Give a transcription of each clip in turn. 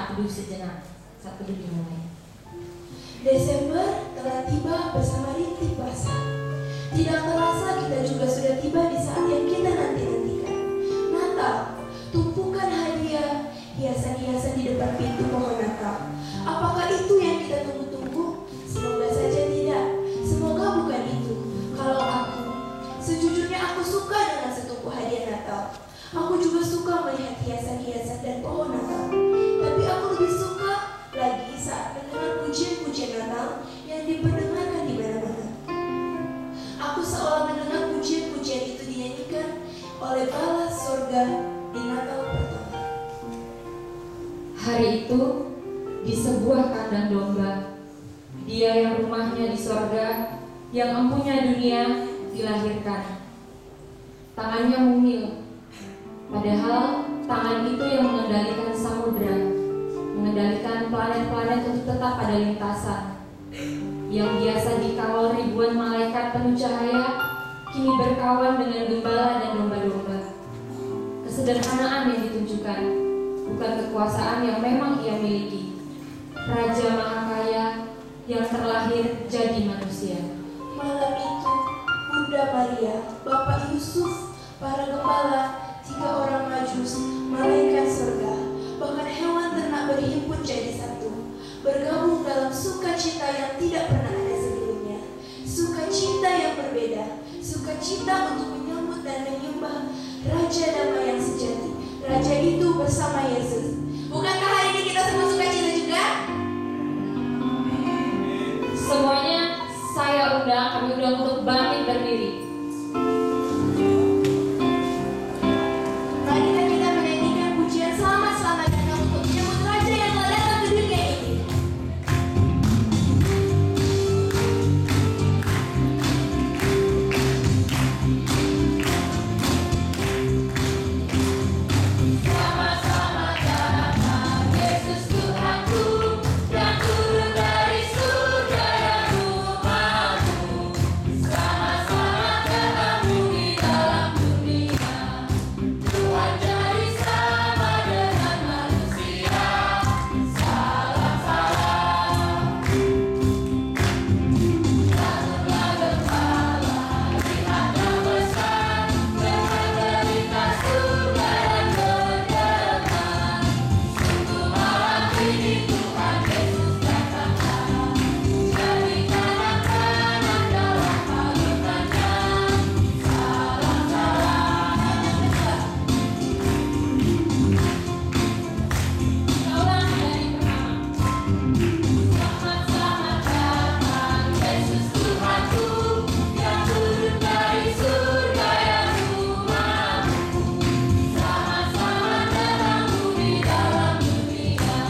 saat teduh sejenak. Saat teduh dimulai. Desember telah tiba bersama rintik basah. Tidak terasa kita juga sudah tiba di saat yang kita nanti-nantikan. Natal, tumpukan hadiah, hiasan-hiasan di depan pintu pohon Natal. Apakah itu yang kita tunggu-tunggu? Semoga saja tidak. Semoga bukan itu. Kalau sejujurnya aku suka dengan setumpuk hadiah Natal. Aku juga suka melihat hiasan-hiasan dan pohon Natal. Tapi aku lebih suka lagi saat mendengar pujian-pujian Natal yang diperdengarkan di mana-mana. Aku seolah mendengar pujian-pujian itu dinyanyikan oleh bala surga di Natal pertama. Hari itu, di sebuah kandang domba, Dia yang rumahnya di sorga, yang empunya dunia, dilahirkan. Tangannya mungil, padahal tangan itu yang mengendalikan samudra, mengendalikan planet-planet untuk tetap pada lintasan. Yang biasa dikawal ribuan malaikat penuh cahaya, kini berkawan dengan gembala dan domba-domba. Kesederhanaan yang ditunjukkan, bukan kekuasaan yang memang ia miliki. Raja Maha Kaya yang terlahir jadi manusia. Malam itu, Bunda Maria, Bapak Yusuf, para gembala, 3 orang majus, malaikat surga, bahkan hewan ternak berhimpun jadi satu, bergabung dalam sukacita yang tidak pernah ada sebelumnya. Sukacita yang berbeda, sukacita untuk menyambut dan menyembah Raja Damai yang sejati. Raja itu bersama Yesus. Bukankah hari ini kita semua sukacita juga? Semuanya kami undang untuk bangkit berdiri. Marilah kita menyanyikan pujian selamat datang untuk menyambut Raja yang telah datang ke dunia ini. Selamat datang Yesus Tuhanku, yang turun dari surga dan rumahmu. Selamat datangmu di dalam dunia. Tuhan jadi sama dengan manusia. Salam salam. Bangunlah gembala, lihatlah besar, dengan derita surga dan bergema. Sungguh malam ini Tuhan Yesus datanglah, jadikan anak-anak dalam panggilannya. Salam salam. Kita ulang dari pertama. Selamat datang Yesus Tuhanku, yang turun dari surga yang rumahmu. Selamat datangmu di dalam dunia.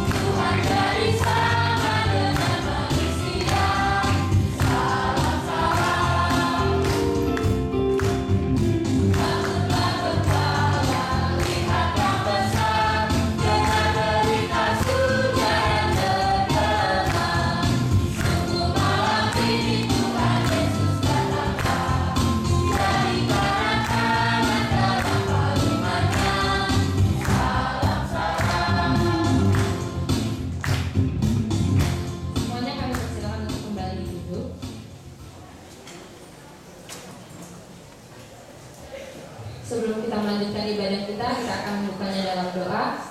Tuhan jadi sama dengan manusia. Salam salam. Bangunlah gembala, lihat yang besar, dengan derita surga yang bergema. Sungguh malam ini Tuhan Yesus datanglah, jadikan anak-anak dalam panggilannya. Salam salam. Semuanya kami persilakan untuk kembali duduk. Sebelum kita melanjutkan ibadah kita akan membukanya dalam doa.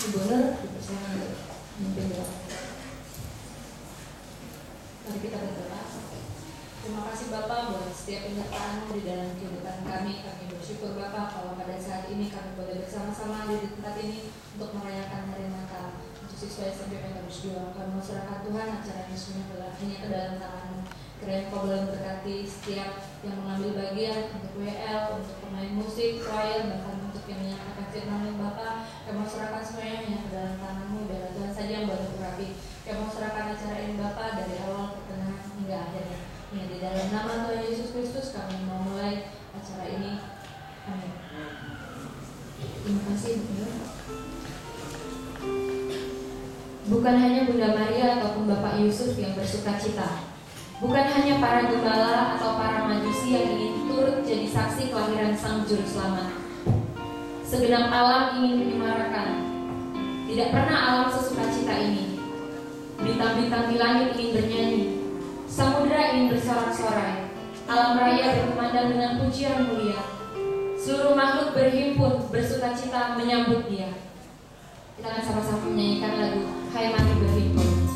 Ibu Nur, dipersilakan untuk memimpin doa. Mari kita berdoa. Terima kasih Bapak buat setiap penyertaan-Mu di dalam kehidupan kami. Kami bersyukur Bapak kalau pada saat ini kami boleh bersama-sama di tempat ini untuk merayakan hari Natal. Untuk siswa SMP Petrus 2, kami mau serahkan Tuhan acara ini semuanya hanya ke dalam tangan-Mu. Kiranya Kau boleh memberkati setiap yang mengambil bagian untuk WL, untuk pemain musik, choir, bahkan untuk yang menyampaikan firman Bapak. Kami mau serahkan semuanya hanya ke dalam tangan-Mu. Biarlah Tuhan saja yang boleh berapi. Kami mau serahkan acara ini Bapak dari awal pertengahan hingga akhirnya. Hanya di dalam nama Tuhan Yesus Kristus kami mau mulai acara ini. Amin. Terima kasih Bu. Bukan hanya Bunda Maria ataupun Bapak Yusuf yang bersuka cita. Bukan hanya para gembala atau para majusi yang ingin turut jadi saksi kelahiran Sang Juru Selamat. Segenap alam ingin menyemarakan Tidak pernah alam sesukacita ini. Bintang-bintang di langit ingin bernyanyi, samudera ingin bersorak-sorai, alam raya berkumandang dengan pujian mulia. Seluruh makhluk berhimpun bersukacita menyambut Dia. Kita akan sama-sama menyanyikan lagu Hai Mari Berhimpun.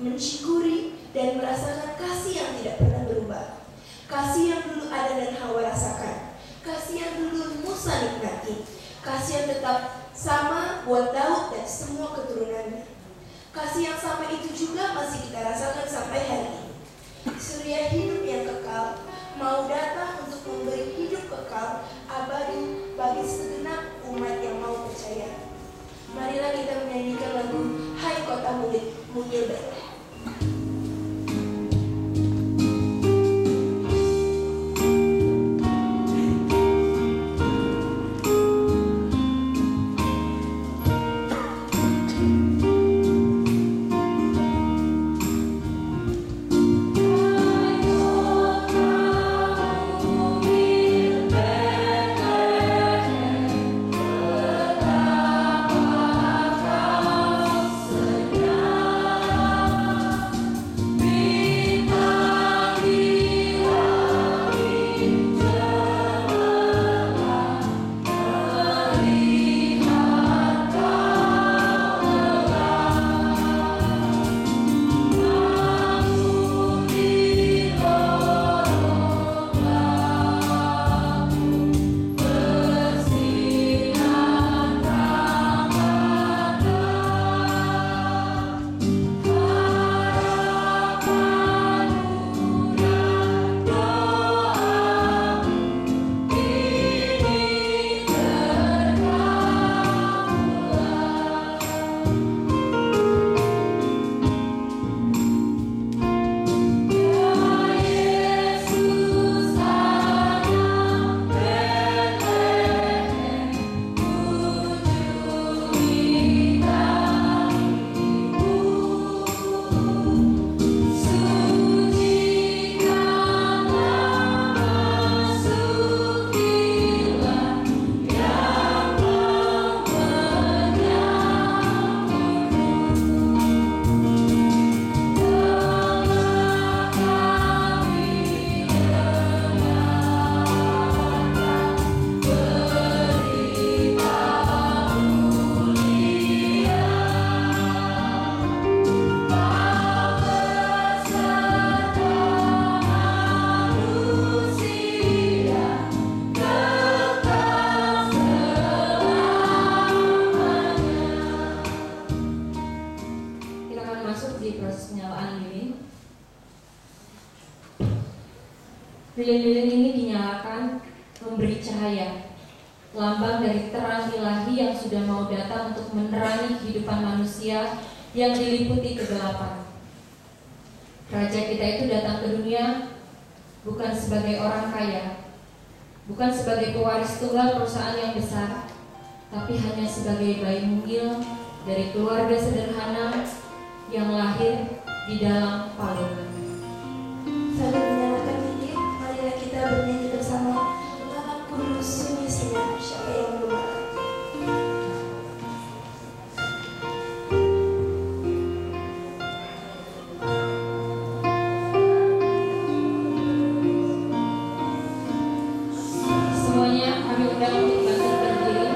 mensyukuri dan merasakan kasih yang tidak pernah berubah. Kasih yang dulu ada dan Hawa rasakan. Kasih yang dulu Musa nikmati. Kasih yang tetap sama buat Daud dan semua keturunannya. Kasih yang sama itu juga masih kita rasakan sampai hari ini. Surya hidup yang kekal mau datang untuk memberi hidup kekal abadi bagi segenap umat yang mau percaya. Marilah kita menyanyikan lagu Hai Kota Mungil Betlehem. Lilin-lilin ini dinyalakan memberi cahaya, lambang dari terang ilahi yang sudah mau datang untuk menerangi kehidupan manusia yang diliputi kegelapan. Raja kita itu datang ke dunia bukan sebagai orang kaya, bukan sebagai pewaris tunggal perusahaan yang besar, tapi hanya sebagai bayi mungil dari keluarga sederhana yang lahir di dalam palungan. Sambil menyalakan lilin, marilah kita bernyanyi bersama Malam Kudus Sunyi Senyap, siapa yang melupakan. Semuanya kami undang untuk bangkit berdiri.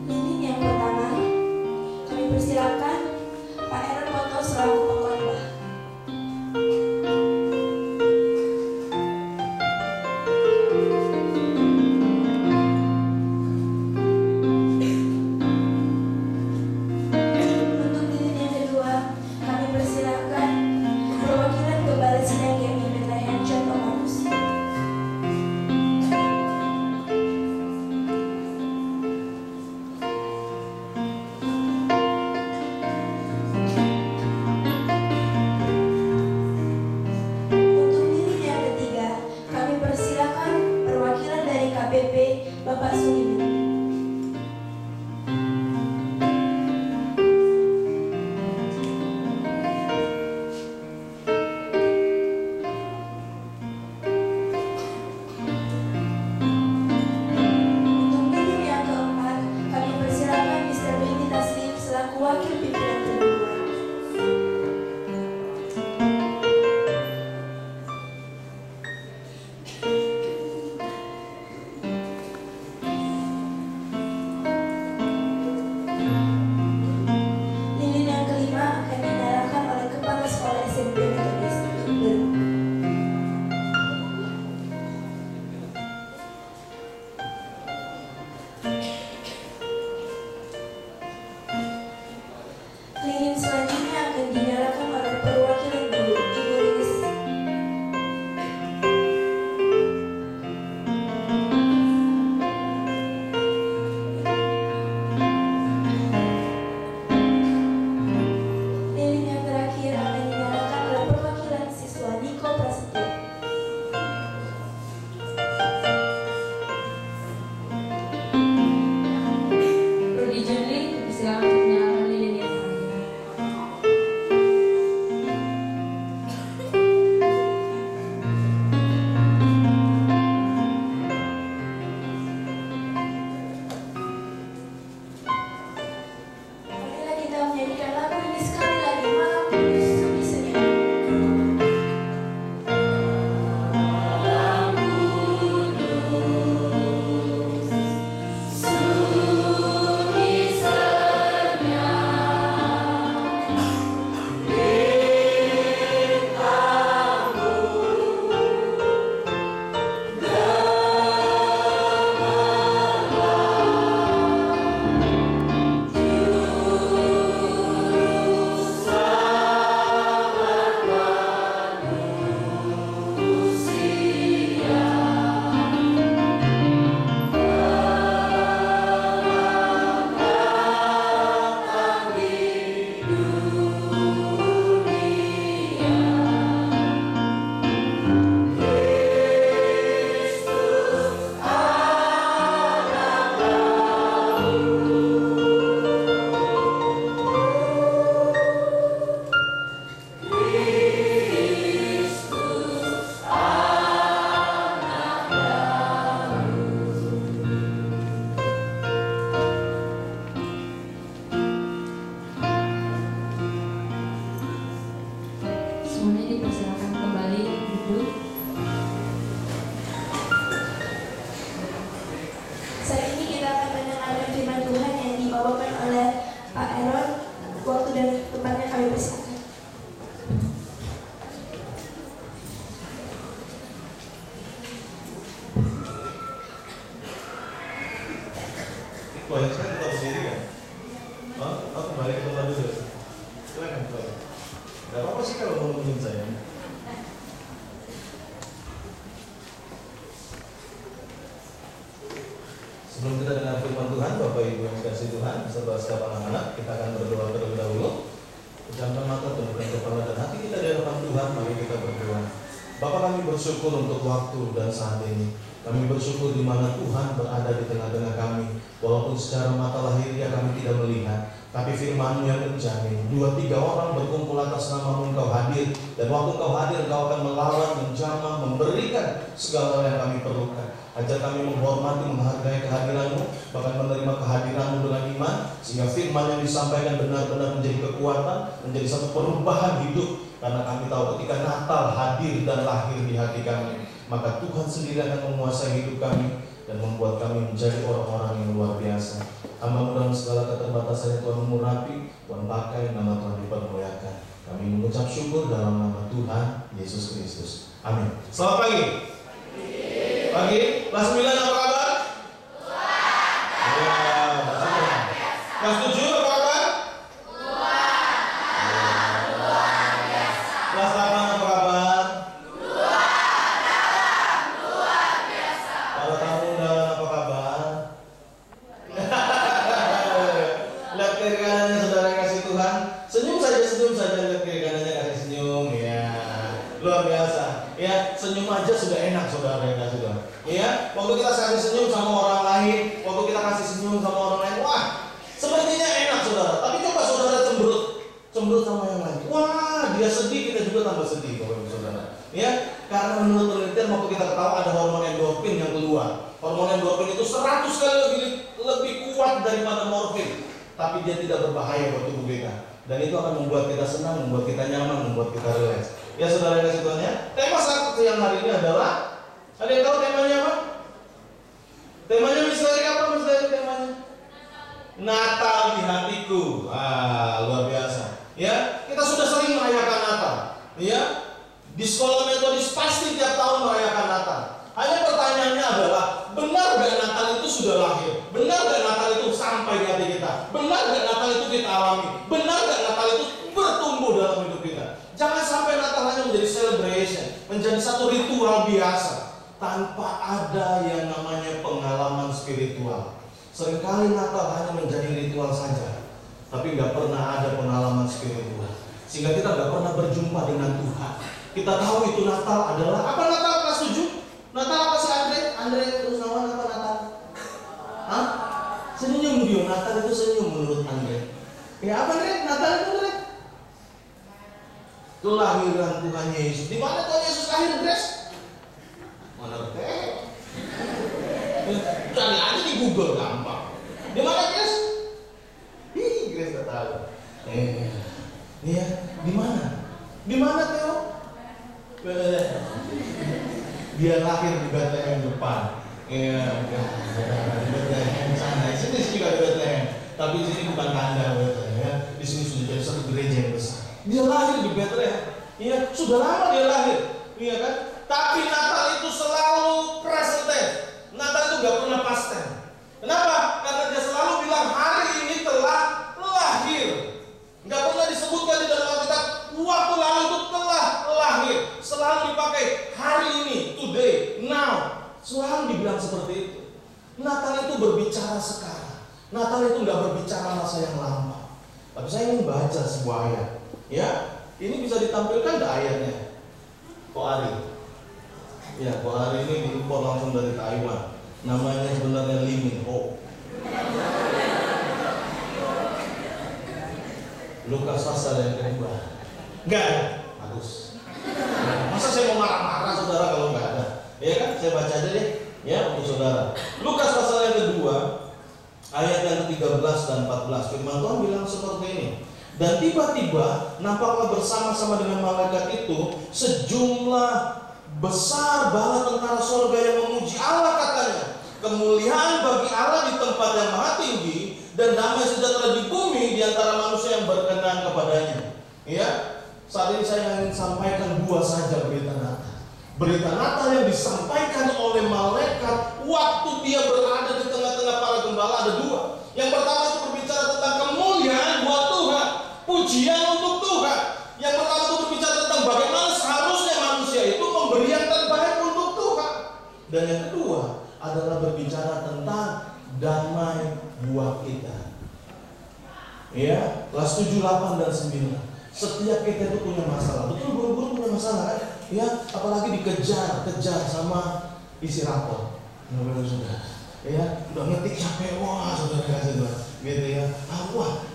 Lilin yang pertama, kami persilakan Pak Aaron Poto selaku pengkhotbah. Untuk lilin yang kedua, kami persilakan perwakilan Gembala Sidang GMI Bethlehem Contoh Manusia. Wah, saya tetap berdiri kan? Aku balik ke tempat dulu. Silakan, Pak. Gak apa-apa sih kalau mau nungguin saya. Sebelum kita dengar firman Tuhan, Bapak Ibu yang dikasihi Tuhan, serta setiap anak-anak, kita akan berdoa terlebih dahulu. Pejamkan mata, tundukkan kepala dan hati kita di hadapan Tuhan. Mari kita berdoa. Bapa, kami bersyukur untuk waktu dan saat ini. Kami bersyukur di mana Tuhan berada di tengah-tengah kami. Walaupun secara mata lahiriah kami tidak melihat, tapi firman-Mu yang menjamin 2-3 orang berkumpul atas nama-Mu, Engkau hadir. Dan waktu Engkau hadir, Engkau akan melawan, menjamah, memberikan segala yang kami perlukan. Ajar kami menghormati, menghargai kehadiran-Mu, bahkan menerima kehadiran-Mu dengan iman, sehingga firman yang disampaikan benar-benar menjadi kekuatan, menjadi satu perubahan hidup. Karena kami tahu ketika Natal hadir dan lahir di hati kami, maka Tuhan sendiri akan menguasai hidup kami dan membuat kami menjadi orang-orang yang luar biasa. Hamba dalam segala keterbatasan yang Tuhan mengurapi, Tuhan pakai, nama Tuhan dipermuliakan. Kami mengucap syukur dalam nama Tuhan Yesus Kristus. Amin. Selamat pagi. Pagi. Kelas 9 apa kabar? Ya, kelas 7 apa kabar? Kelas 8 apa kabar? Kalau tamu undangan apa kabar? Lihat kiri kanannya saudara yang kasih Tuhan. Senyum saja, lihat kiri kanannya kasih senyum. Ya, luar biasa. Ya, senyum aja sudah enak saudara yang kasih Tuhan. Ya, waktu kita kasih senyum sama orang lain, waktu kita kasih senyum sama orang lain, wah, sepertinya enak saudara. Tapi coba saudara cemberut sama yang lain. Wah, dia sedih, kita juga tambah sedih, Bapak Ibu Saudara. Ya, karena menurut penelitian waktu kita ketawa ada hormon endorfin yang keluar. Hormon endorfin itu 100 kali lebih kuat daripada morfin, tapi dia tidak berbahaya buat tubuh kita. Dan itu akan membuat kita senang, membuat kita nyaman, membuat kita relax. Ya saudara yang kasih Tuhan ya. Tema saat siang hari ini adalah, ada yang tahu temanya apa? Temanya misteri apa? Misteri temanya? Natal di hatiku. Luar biasa. Ya, kita sudah sering merayakan Natal. Ya, di sekolah metodis pasti tiap tahun merayakan Natal. Hanya pertanyaannya adalah, benar gak Natal itu sudah lahir? Benar gak Natal itu sampai di hati kita? Benar gak Natal itu kita alami? Benar gak Natal itu bertumbuh dalam hidup kita? Jangan sampai Natal hanya menjadi celebration, menjadi satu ritual biasa, tanpa ada yang namanya pengalaman spiritual. Seringkali Natal hanya menjadi ritual saja, tapi nggak pernah ada pengalaman spiritual. Sehingga kita nggak pernah berjumpa dengan Tuhan. Kita tahu itu Natal adalah apa? Natal kelas 7? Natal apa sih Andre terus nama apa Natal? Hah? Senyum dia. Natal itu senyum menurut Andre. Ya apa Andre? Natal itu Andre? Kelahiran Tuhan Yesus. Di mana Tuhan Yesus lahir, Grace? Mana teh? Cari aja di Google gampang. Di mana Grace? Grace nggak tahu. Iya, di mana? Di mana Theo? Dia lahir di Bethlehem depan. Iya, di Bethlehem sana. Di sini juga di Bethlehem. Tapi di sini bukan kandang Bethlehem. Ya. Di sini sudah jadi satu gereja yang besar. Dia lahir di Bethlehem. Iya, sudah lama dia lahir. Iya kan? Tapi Natal itu selalu present tense. Natal itu nggak pernah past tense. Kenapa? Karena dia selalu bilang hari ini telah lahir. Nggak pernah disebutkan di dalam Alkitab waktu lalu itu telah lahir. Selalu dipakai hari ini, today, now. Selalu dibilang seperti itu. Natal itu berbicara sekarang. Natal itu nggak berbicara masa yang lama. Tapi saya ingin baca sebuah ayat. Ya, ini bisa ditampilkan nggak ayatnya? Koari. Ya, Koari ini diimpor langsung dari Taiwan. Namanya sebenarnya Lee Min Ho. Lukas pasal yang kedua. Enggak ada. Bagus. Masa saya mau marah-marah saudara kalau enggak ada? Ya kan? Saya baca aja deh. Ya, untuk saudara. Lukas pasal yang kedua, ayat yang ke-13 dan 14. Firman Tuhan bilang seperti ini. Dan tiba-tiba nampaklah bersama-sama dengan malaikat itu sejumlah besar bala tentara surga yang memuji Allah, katanya. Kemuliaan bagi Allah di tempat yang maha tinggi dan damai sejahtera di bumi di antara manusia yang berkenan kepadanya. Ya, saat ini saya ingin sampaikan dua saja berita Natal. Berita Natal yang disampaikan oleh malaikat waktu dia berada di tengah-tengah para gembala ada dua. Yang pertama itu berbicara tentang kemuliaan buat Tuhan, pujian untuk Tuhan. Yang pertama itu berbicara tentang bagaimana seharusnya manusia itu memberi yang terbaik untuk Tuhan. Dan yang kedua adalah berbicara tentang damai buat kita. Ya, kelas 7, 8, dan 9. Setiap kita itu punya masalah. Betul, guru-guru punya masalah kan? Ya, apalagi dikejar sama isi rapor. Ya, udah ngetik capek, wah saudara kasih Tuhan, gitu ya. Wah.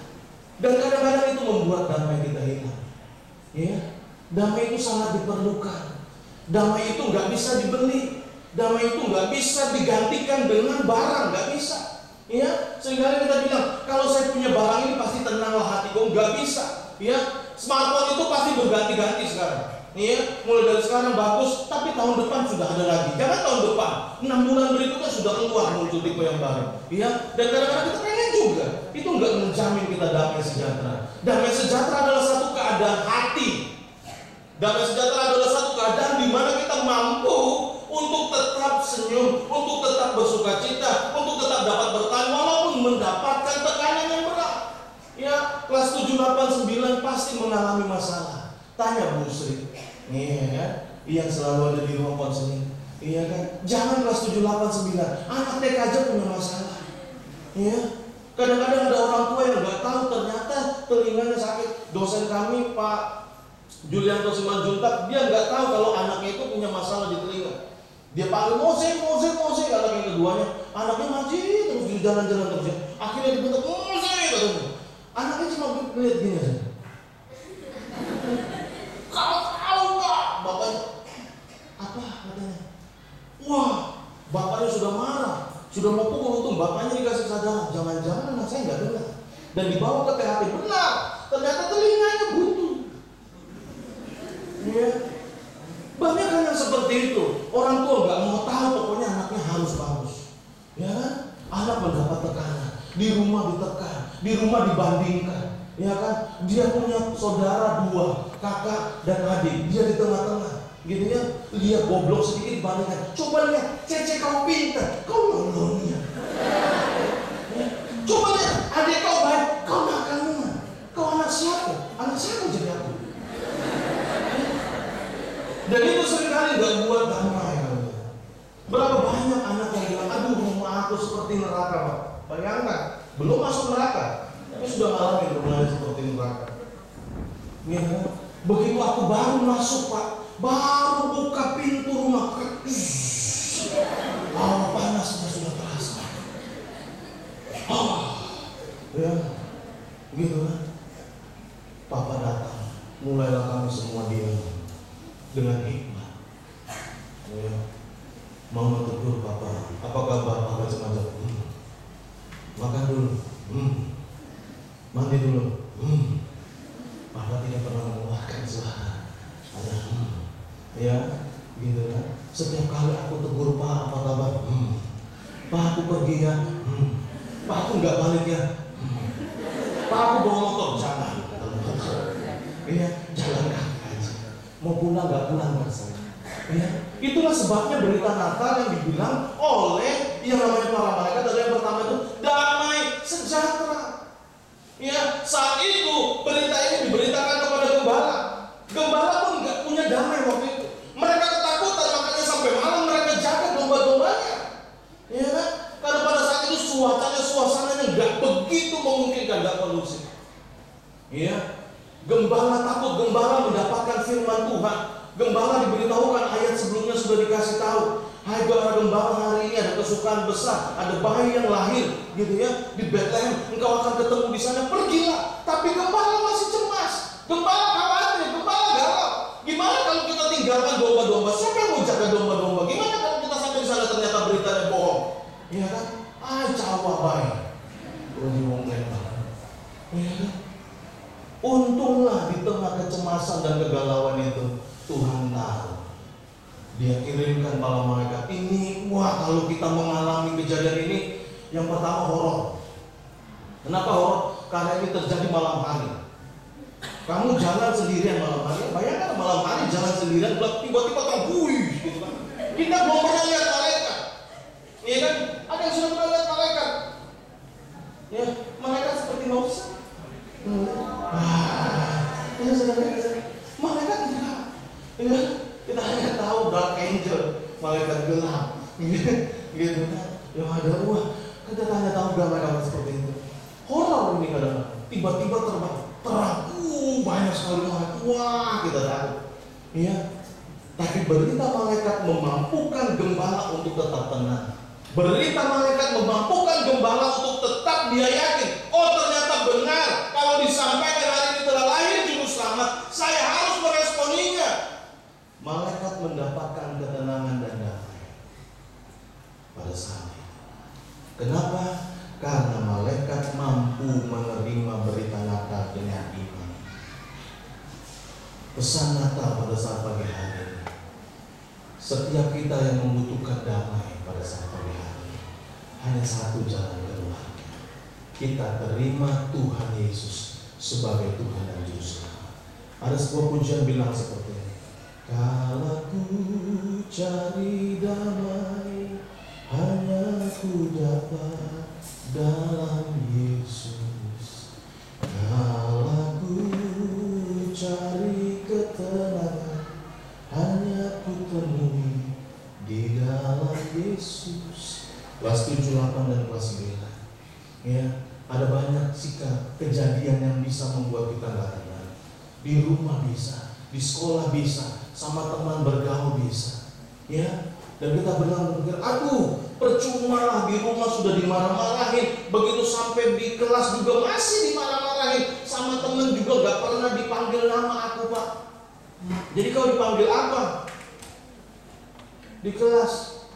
Dan kadang-kadang itu membuat damai kita hilang. Ya, damai itu sangat diperlukan. Damai itu nggak bisa dibeli. Damai itu nggak bisa digantikan dengan barang, nggak bisa. Ya, sehingga kita bilang kalau saya punya barang ini pasti tenanglah hatiku, nggak bisa. Ya, smartphone itu pasti berganti-ganti sekarang. Ya, mulai dari sekarang bagus, tapi tahun depan sudah ada lagi. Jangan tahun depan, 6 bulan berikutnya sudah keluar muncul tipe yang baru. Ya, dan kadang-kadang kita pengen juga. Itu nggak menjamin kita damai sejahtera. Damai sejahtera adalah satu keadaan hati. Damai sejahtera adalah satu keadaan di mana kita mampu untuk tetap senyum, untuk tetap bersuka cita, untuk tetap dapat bertahan walaupun mendapatkan tekanan yang berat. Ya, kelas 7, 8, 9 pasti mengalami masalah. Tanya Bu Sri, iya kan? Yang selalu ada di ruang konseling, iya kan? Jangan kelas 7, 8, 9, anak TK aja punya masalah. Iya. Kadang-kadang ada orang tua yang nggak tahu ternyata telinganya sakit. Dosen kami Pak Julianto Simanjuntak, dia nggak tahu kalau anaknya itu punya masalah di telinga. Dia panggil Mose, anak yang keduanya, anaknya maju terus di jalan-jalan terus. Akhirnya dibentak Mose, katanya. Anaknya cuma lihat gini aja. Kau tahu nggak, bapaknya? Apa katanya? Wah, bapaknya sudah marah, sudah mau pukul, untung bapaknya dikasih kesadaran. Jangan-jangan anak saya nggak dengar. Dan dibawa ke THT, benar. Ternyata telinganya buntu. Ya. Banyak kan yang seperti itu. Orang tua nggak mau tahu, pokoknya anaknya harus bagus. Ya kan? Anak mendapat tekanan, di rumah ditekan, di rumah dibandingkan. Ya kan? Dia punya saudara 2, kakak dan adik. Dia di tengah-tengah. Gitu ya. Dia goblok sedikit dibandingkan. Coba lihat, Cece kau pintar, kau nolongnya. Ya. Coba lihat, adik kau baik, kau nakal-nakal. Kau anak siapa? Anak siapa jadi aku? Dan itu seringkali nggak buat damai. Berapa banyak anak yang bilang, aduh rumah aku seperti neraka Pak. Bayangkan, belum masuk neraka, tapi sudah ngalamin rumahnya seperti neraka. Ya, begitu aku baru masuk Pak, baru buka pintu rumah, hawa panasnya sudah terasa. Ya, gitu kan. Papa datang, mulailah kami semua diam. Dengan hikmat, ya. Mama tegur Papa, apa kabar Papa semacam? Makan dulu, mandi dulu. Papa tidak pernah mengeluarkan suara, ada ya, gitu kan. Setiap kali aku tegur Pak, apa kabar? Pak aku pergi ya, Pak aku nggak balik ya, Pak aku bawa motor, jangan, ya jalan kaki. Mau pulang nggak pulang Mas? Ya, itulah sebabnya berita Natal yang dibilang oleh yang namanya para malaikat adalah yang pertama itu damai sejahtera. Ya, saat itu berita ini diberitakan kepada gembala. Gembala pun nggak punya damai waktu itu. Mereka ketakutan, makanya sampai malam mereka jaga domba-dombanya. Ya kan? Karena pada saat itu suasananya nggak begitu memungkinkan, nggak kondusif. Ya. Gembala takut, gembala mendapatkan firman Tuhan. Gembala diberitahukan, ayat sebelumnya sudah dikasih tahu. Hai para gembala, hari ini ada kesukaan besar, ada bayi yang lahir, gitu ya, di Bethlehem. Engkau akan ketemu di sana, pergilah. Tapi gembala masih cemas, gembala khawatir, gembala galau. Gimana kalau kita tinggalkan domba-domba? Siapa yang mau jaga domba-domba? Gimana kalau kita sampai di sana ternyata beritanya bohong? Iya kan? Cawa bayi. Iya kan? Untunglah di tengah kecemasan dan kegalauan itu Tuhan tahu. Dia kirimkan para malaikat ini. Wah, kalau kita mengalami kejadian ini, yang pertama horor. Kenapa horor? Karena ini terjadi malam hari. Kamu jalan sendirian malam hari. Bayangkan malam hari jalan sendirian, tiba-tiba terbuih gitu kan. Kita belum pernah lihat malaikat. Iya kan? Ada yang sudah pernah lihat malaikat? Ya, malaikat seperti manusia. Ya saudara, malaikat enggak. Ya, kita hanya tahu dark angel, malaikat gelap. Gitu kan. Yang ada kita hanya tahu gambar-gambar seperti itu. Horor ini kadang-kadang. Tiba-tiba terbang, terang, banyak sekali malaikat. Wah, kita takut. Iya. Tapi berita malaikat memampukan gembala untuk tetap tenang. Berita malaikat memampukan gembala untuk tetap dia yakin. Oh, ternyata benar. Kalau disampaikan hari ini telah lahir juru selamat, saya harus meresponinya. Malaikat mendapatkan ketenangan dan damai pada saat itu. Kenapa? Karena malaikat mampu menerima berita Natal dengan iman. Pesan Natal pada saat pagi hari ini. Setiap kita yang membutuhkan damai pada saat pagi hari ini, hanya satu jalan keluarnya. Kita terima Tuhan Yesus sebagai Tuhan dan Juru Selamat. Ada sebuah pujian bilang seperti ini. Kalau ku cari damai, hanya ku dapat dalam Yesus. Kalau ku cari ketenangan, hanya ku temui di dalam Yesus. Kelas 7, 8 dan kelas 9. Ya, ada banyak sikap kejadian yang bisa membuat kita gak tenang. Di rumah bisa, di sekolah bisa, sama teman bergaul bisa. Ya, dan kita berpikir, aduh, percuma lah, di rumah sudah dimarah-marahin, begitu sampai di kelas juga masih dimarah-marahin, sama teman juga gak pernah dipanggil nama aku, Pak. Jadi kau dipanggil apa? Di kelas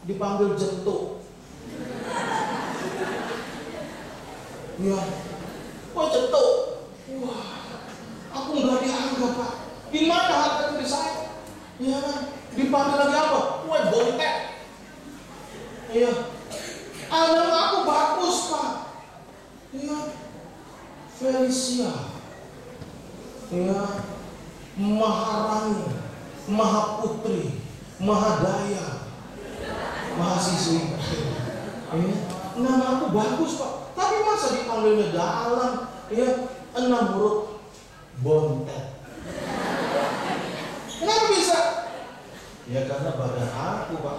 dipanggil jentuk. Ya, kok jentuk? Wah, aku nggak dianggap, Pak. Di mana harga diri saya? Ya kan? Dipanggil lagi apa? Wah, bontek. Iya. Anak aku bagus, Pak. Iya. Felicia. Iya. Maharani, Mahaputri, Mahadaya, mahasiswi. Iya. Nama aku bagus, Pak. Tapi masa dipanggilnya dalam? Iya. 6 huruf bontek. Kenapa bisa? Ya karena badan aku, Pak.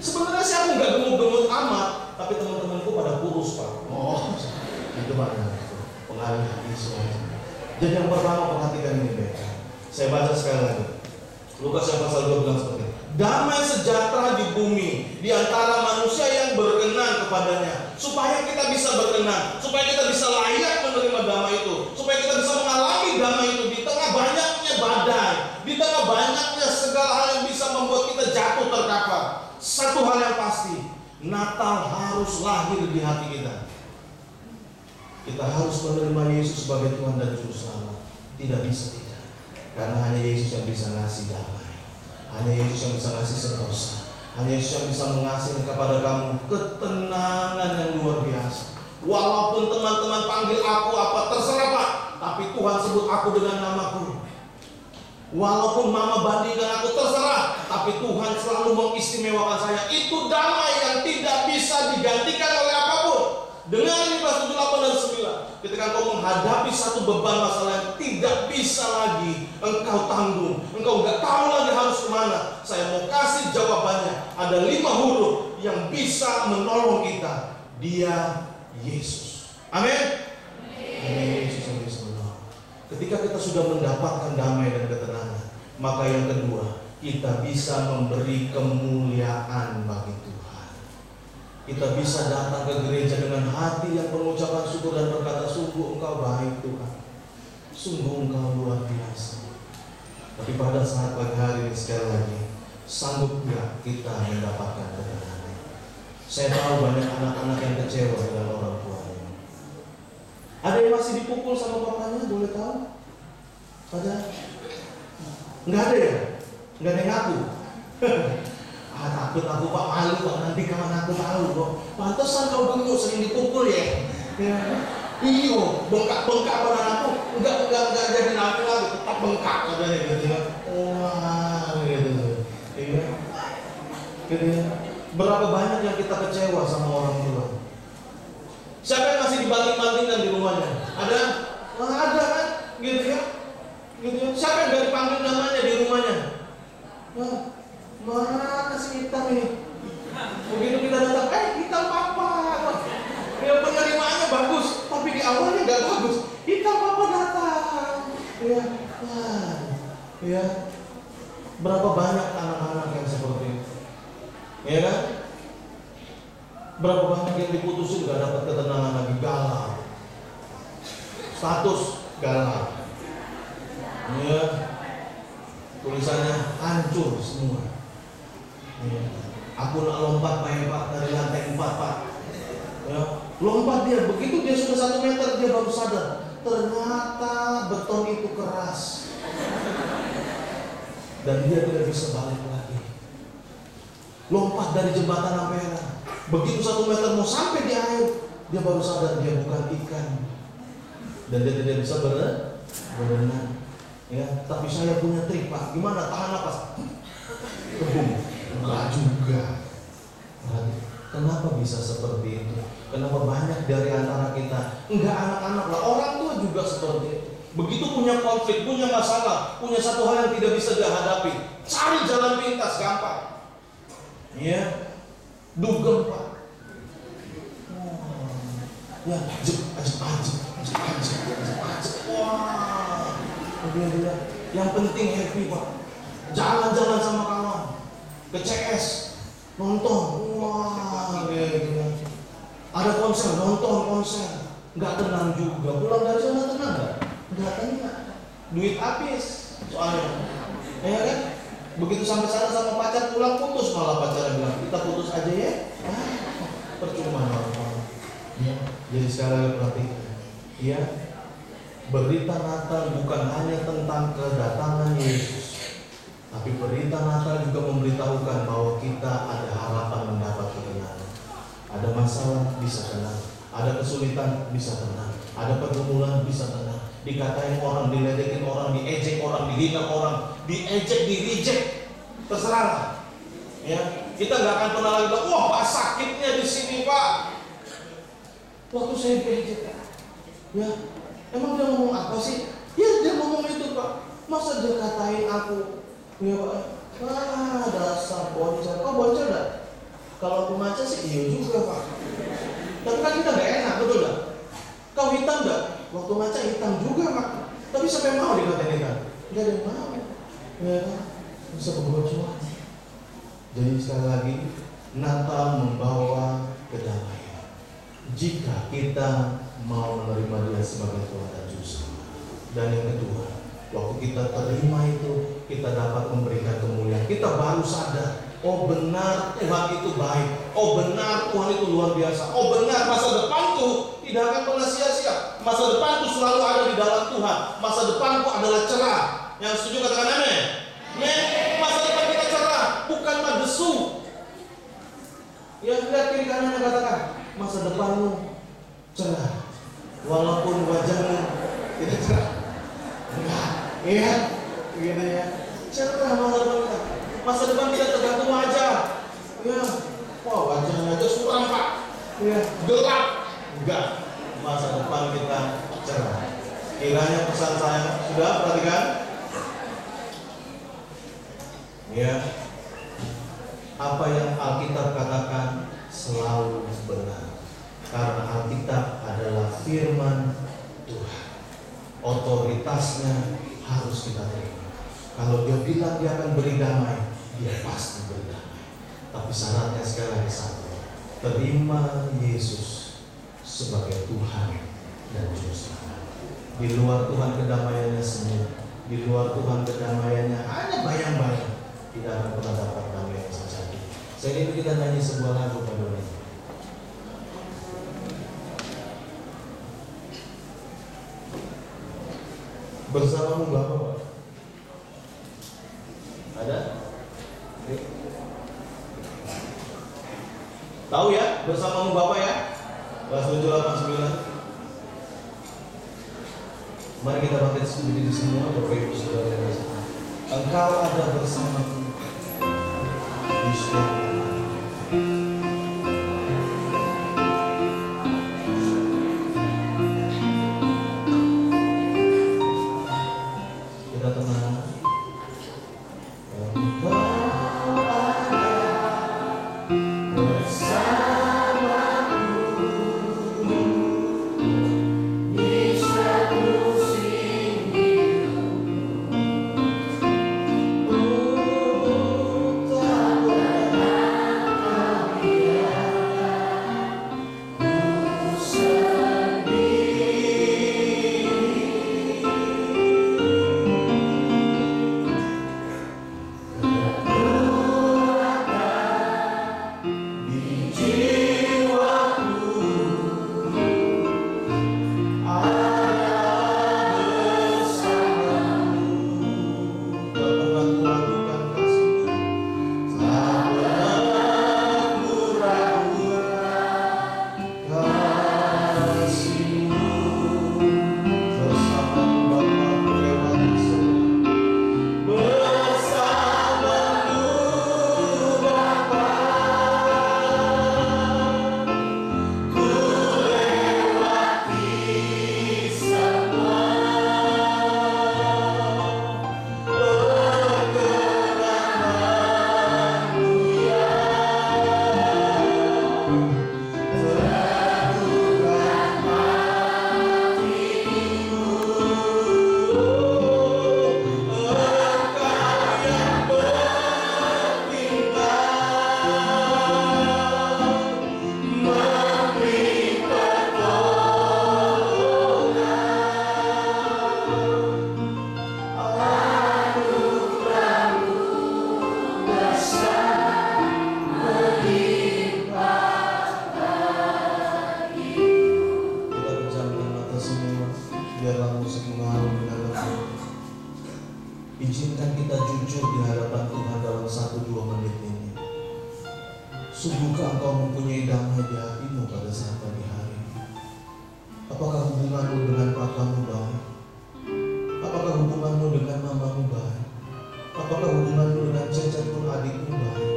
Sebenarnya sih aku nggak gemuk-gemuk amat, tapi teman-temanku pada kurus, Pak. Oh, itu Pak. Pengaruh isu. Jadi yang pertama perhatikan ini, Pak. Saya baca sekali lagi. Lukas yang pasal 2 bilang seperti ini. Damai sejahtera di bumi di antara manusia yang berkenan kepadanya, supaya kita bisa berkenan, supaya kita bisa layak menerima damai itu, supaya kita bisa mengalami damai itu di tengah banyaknya badai, di tengah banyaknya segala hal yang bisa membuat kita jatuh terkapar. Satu hal yang pasti, Natal harus lahir di hati kita. Kita harus menerima Yesus sebagai Tuhan dan Juru Selamat. Tidak bisa tidak. Karena hanya Yesus yang bisa ngasih damai. Hanya Yesus yang bisa ngasih sentosa. Hanya Yesus yang bisa mengasih kepada kamu ketenangan yang luar biasa. Walaupun teman-teman panggil aku apa, terserah Pak, tapi Tuhan sebut aku dengan namaku. Walaupun mama bandingkan aku, terserah, tapi Tuhan selalu mengistimewakan saya. Itu damai yang tidak bisa digantikan oleh apapun. Dengan ini kelas 7, 8 dan 9, ketika engkau menghadapi satu beban masalah yang tidak bisa lagi engkau tanggung, engkau nggak tahu lagi harus kemana, saya mau kasih jawabannya. Ada 5 huruf yang bisa menolong kita. Dia Yesus. Amin. Yesus yang bisa menolong. Ketika kita sudah mendapatkan damai dan ketenangan, maka yang kedua, kita bisa memberi kemuliaan bagi Tuhan. Kita bisa datang ke gereja dengan hati yang pengucapan syukur dan berkata, sungguh Engkau baik Tuhan, sungguh Engkau luar biasa. Tapi pada saat pagi hari ini sekali lagi, sanggup gak kita mendapatkan ketenangan? Saya tahu banyak anak-anak yang kecewa dengan orang tuanya. Ada yang masih dipukul sama bapaknya, boleh tahu? Ada? Nggak ada ya? Nggak ada yang ngaku? Takut aku Pak, malu Pak, nanti kawan aku tahu kok. Pantesan kau dulu sering dipukul ya? Iyo, bengkak-bengkak pada aku. Enggak jadi nabi lagi, tetap bengkak katanya gitu ya. Wah, gitu. Iya. Gitu ya. Berapa banyak yang kita kecewa sama orang tua? Siapa yang masih dibanting-bantingkan di rumahnya? Ada? Wah, ada kan? Gitu ya. Gitu ya. Siapa yang gak dipanggil namanya di rumahnya? Wah, mana si hitam ini? Begitu kita datang, hitam papa. Ya, penerimaannya bagus, tapi di awalnya gak bagus. Hitam papa datang. Ya, wah, ya. Berapa banyak anak-anak yang seperti itu? Ya kan? Berapa banyak yang diputusin gak dapat ketenangan lagi, galau. Status galau. Ya. Tulisannya hancur semua. Ya. Aku nak lompat Pak dari lantai 4 Pak. Ya. Lompat dia, begitu dia sudah 1 meter dia baru sadar. Ternyata beton itu keras. Dan dia tidak bisa balik lagi. Lompat dari jembatan Ampera. Begitu 1 meter mau sampai di air, dia baru sadar dia bukan ikan. Dan dia tidak bisa berenang. Ya, tapi saya punya trik Pak. Gimana? Tahan napas. Kebum. Enggak juga. Kenapa bisa seperti itu? Kenapa banyak dari antara kita, enggak anak-anak lah, orang tua juga seperti itu. Begitu punya konflik, punya masalah, punya satu hal yang tidak bisa dia hadapi, cari jalan pintas gampang. Ya, dugem Pak. Ya, wah, dia. Yang penting happy Pak. Jalan-jalan sama kawan, ke CS, nonton, wah, gitu. Ada konser, nonton konser, nggak tenang juga. Pulang dari sana tenang nggak tenang. Duit habis, soalnya, ya kan? Begitu sampai sana sama pacar pulang putus, malah pacarnya bilang kita putus aja ya. Percuma nonton. Ya, jadi sekali lagi perhatikan. Ya, berita Natal bukan hanya tentang kedatangan Yesus, tapi berita Natal juga memberitahukan bahwa kita ada harapan mendapat kebenaran. Ada masalah bisa tenang, ada kesulitan bisa tenang, ada pergumulan bisa tenang. Dikatain orang, diledekin orang, diejek orang, dihina orang, diejek, di-reject, terserah. Ya, kita nggak akan pernah lagi bilang, wah Pak sakitnya di sini Pak. Waktu saya diejek, ya, emang dia ngomong apa sih? Ya dia ngomong itu Pak. Masa dia katain aku? Ya Pak, dasar bocah. Kau bocah dah? Kalau aku maca sih iya juga Pak. Tapi kan kita gak enak, betul gak? Kau hitam gak? Waktu maca hitam juga Pak. Tapi siapa yang mau dikatain hitam? Gak ada yang mau. Ya kan? Bisa kebocoran. Jadi sekali lagi, Natal membawa kedamaian. Jika kita mau menerima Dia sebagai Tuhan dan Juru Selamat. Dan yang kedua, waktu kita terima itu, kita dapat memberikan kemuliaan. Kita baru sadar, oh benar Tuhan itu baik. Oh benar Tuhan itu luar biasa. Oh benar masa depanku tidak akan pernah sia-sia. Masa depanku selalu ada di dalam Tuhan. Masa depanku adalah cerah. Yang setuju katakan amin. Masa depan kita cerah, bukan madesu. Ya lihat kiri kanannya katakan, masa depanmu cerah. Walaupun wajahmu tidak cerah. Enggak, iya, begitu ya. Cerah masa depan kita. Masa depan kita tergantung wajah. Ya, wah wajahnya aja suram Pak. Ya, gelap. Enggak, masa depan kita cerah. Kiranya pesan saya sudah perhatikan. Ya, apa yang Alkitab katakan selalu benar. Karena Alkitab adalah firman Tuhan. Otoritasnya harus kita terima. Kalau Dia bilang Dia akan beri damai, Dia pasti beri damai. Tapi syaratnya sekali lagi satu, terima Yesus sebagai Tuhan dan Juru Selamat. Di luar Tuhan kedamaiannya semua, di luar Tuhan kedamaiannya hanya bayang-bayang, tidak akan pernah dapat damai yang sejati. Sehingga itu kita nyanyi sebuah lagu pada ini. Bersamamu Bapa. Ada? Oke. Tahu ya, bersamamu Bapa ya? Kelas 789. Mari kita bangkit berdiri semua, Bapak Ibu Saudara yang kasih. Engkau ada bersamaku di setiap semua, biarlah musik mengalir di dalam hati. Izinkan kita jujur di hadapan Tuhan dalam 1-2 menit ini. Sungguhkah engkau mempunyai damai di hatimu pada saat pagi hari ini? Apakah hubunganmu dengan papamu baik? Apakah hubunganmu dengan mamamu baik? Apakah hubunganmu dengan cecetmu adikmu baik?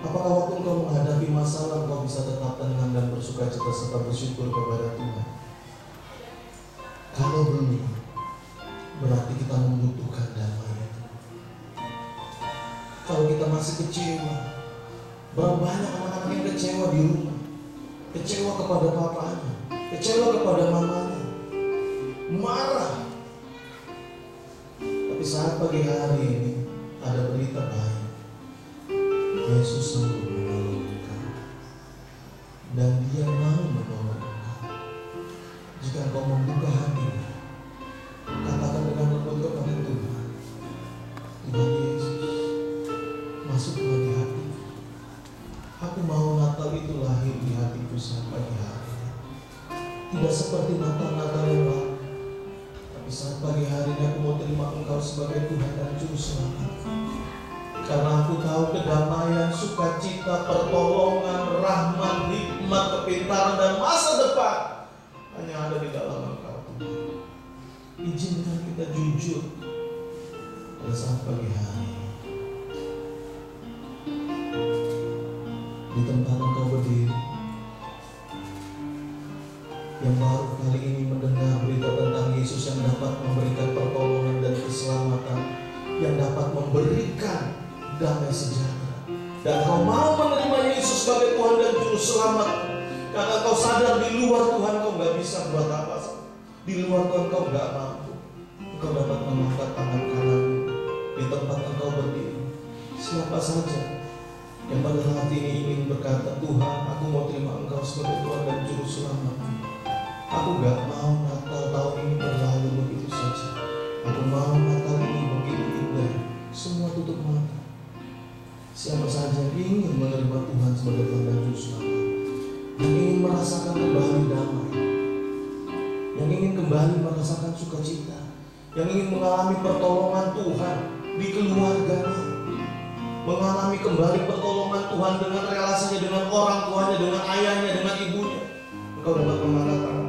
Apakah waktu engkau menghadapi masalah engkau bisa tetap tenang dan bersukacita serta bersyukur kepada Tuhan? Kalau belum, berarti kita membutuhkan damai itu. Kalau kita masih kecewa, berapa banyak anak-anak yang kecewa di rumah, kecewa kepada papanya, kecewa kepada mamanya, marah. Tapi saat pagi hari ini ada berita baik. Yesus sanggup menolong engkau, dan Dia mau menolong engkau. Jika engkau membuka hati, katakan dengan lembut kepada Tuhan, Tuhan Yesus, masuklah di hati. Aku mau Natal itu lahir di hatiku saat pagi hari. Tidak seperti Natal-Natal yang lalu, tapi saat pagi hari ini aku mau terima Engkau sebagai Tuhan dan Juru Selamat. Karena aku tahu kedamaian, sukacita, pertolongan, rahmat, hikmat, kepintaran, dan masa depan hanya ada di dalam Engkau, Tuhan. Izinkan kita jujur pada saat pagi hari. Di tempat Engkau berdiri, yang baru kali ini mendengar berita tentang Yesus yang dapat memberikan pertolongan dan keselamatan, yang dapat memberikan damai sejahtera, dan kau mau menerima Yesus sebagai Tuhan dan Juru Selamat, karena kau sadar di luar Tuhan kau gak bisa buat apa, di luar Tuhan kau gak mampu. Kau dapat mengangkat tangan kanan di tempat engkau berdiri. Siapa saja yang pada hati ini ingin berkata, Tuhan, aku mau terima Engkau sebagai Tuhan dan Juru Selamat. Aku gak mau Natal tahun ini berlalu begitu saja. Aku mau Natal ini begitu indah. Semua tutup mata. Siapa saja yang ingin menerima Tuhan sebagai Tuhan dan Juru Selamat, yang ingin merasakan kembali damai, yang ingin kembali merasakan sukacita, yang ingin mengalami pertolongan Tuhan di keluarganya, mengalami kembali pertolongan Tuhan dengan relasinya dengan orang tuanya, dengan ayahnya, dengan ibunya, engkau dapat mengangkat tangan